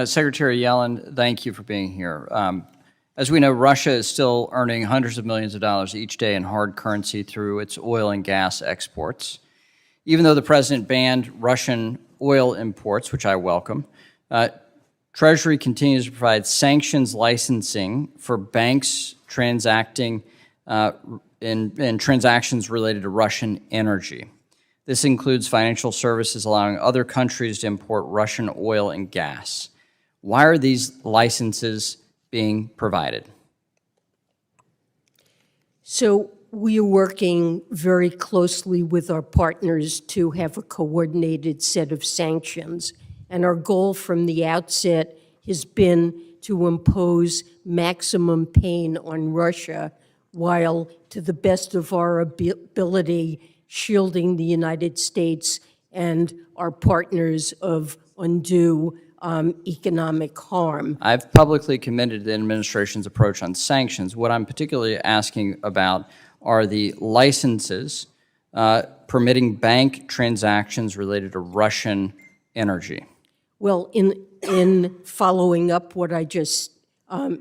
Secretary Yellen, thank you for being here. As we know, Russia is still earning hundreds of millions of dollars each day in hard currency through its oil and gas exports. Even though the president banned Russian oil imports, which I welcome, Treasury continues to provide sanctions licensing for banks transacting in transactions related to Russian energy. This includes financial services allowing other countries to import Russian oil and gas. Why are these licenses being provided? So we are working very closely with our partners to have a coordinated set of sanctions. And our goal from the outset has been to impose maximum pain on Russia while, to the best of our ability, shielding the United States and our partners of undue economic harm. I've publicly commended the administration's approach on sanctions. What I'm particularly asking about are the licenses permitting bank transactions related to Russian energy. Well, in following up what I just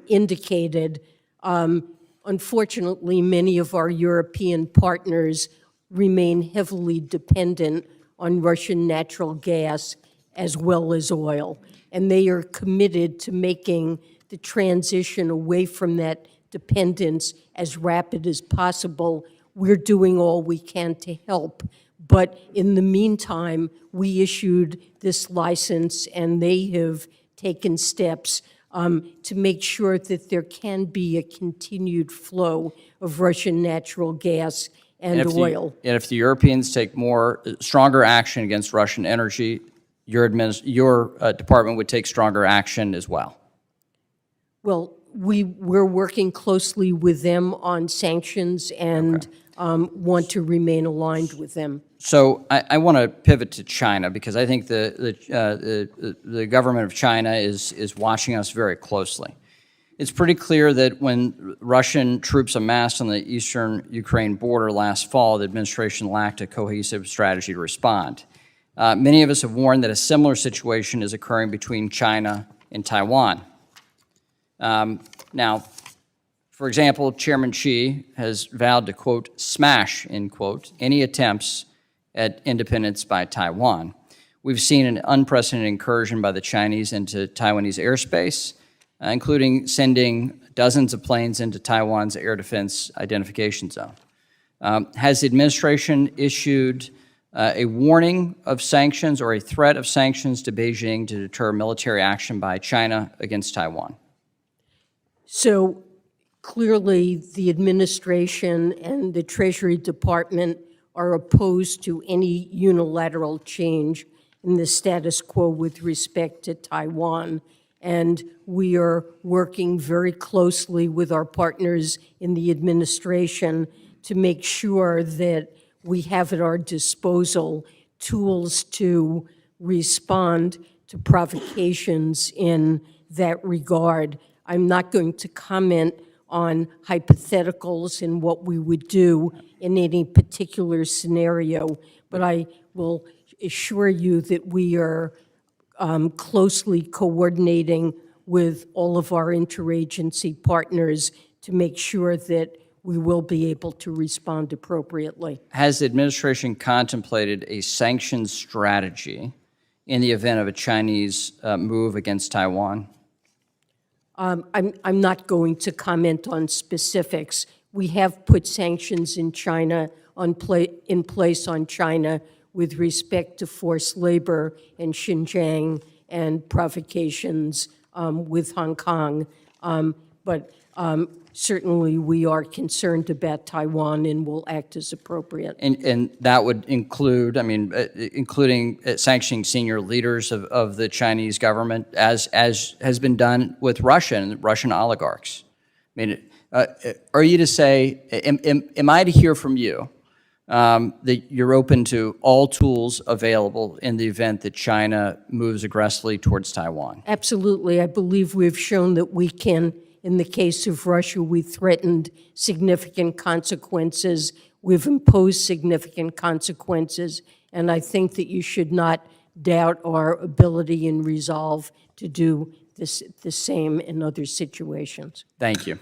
indicated, unfortunately, many of our European partners remain heavily dependent on Russian natural gas as well as oil. And they are committed to making the transition away from that dependence as rapid as possible. We're doing all we can to help. But in the meantime, we issued this license, and they have taken steps to make sure that there can be a continued flow of Russian natural gas and oil. And if the Europeans take stronger action against Russian energy, your department would take stronger action as well. Well, we're working closely with them on sanctions and want to remain aligned with them. So I want to pivot to China, because I think the government of China is watching us very closely. It's pretty clear that when Russian troops amassed on the eastern Ukraine border last fall, the administration lacked a cohesive strategy to respond. Many of us have warned that a similar situation is occurring between China and Taiwan. Now, for example, Chairman Xi has vowed to, quote, smash, end quote, any attempts at independence by Taiwan. We've seen an unprecedented incursion by the Chinese into Taiwanese airspace, including sending dozens of planes into Taiwan's air defense identification zone. Has the administration issued a warning of sanctions or a threat of sanctions to Beijing to deter military action by China against Taiwan? So clearly, the administration and the Treasury Department are opposed to any unilateral change in the status quo with respect to Taiwan. And we are working very closely with our partners in the administration to make sure that we have at our disposal tools to respond to provocations in that regard. I'm not going to comment on hypotheticals and what we would do in any particular scenario, but I will assure you that we are closely coordinating with all of our interagency partners to make sure that we will be able to respond appropriately. Has the administration contemplated a sanctions strategy in the event of a Chinese move against Taiwan? I'm not going to comment on specifics. We have put sanctions in China in place on China with respect to forced labor in Xinjiang and provocations with Hong Kong. But certainly we are concerned about Taiwan and will act as appropriate. And that would include, including sanctioning senior leaders of the Chinese government, as has been done with Russia and Russian oligarchs. Are you to say, am I to hear from you that you're open to all tools available in the event that China moves aggressively towards Taiwan? Absolutely. I believe we've shown that we can. In the case of Russia, we threatened significant consequences. We've imposed significant consequences, and I think that you should not doubt our ability and resolve to do the same in other situations. Thank you.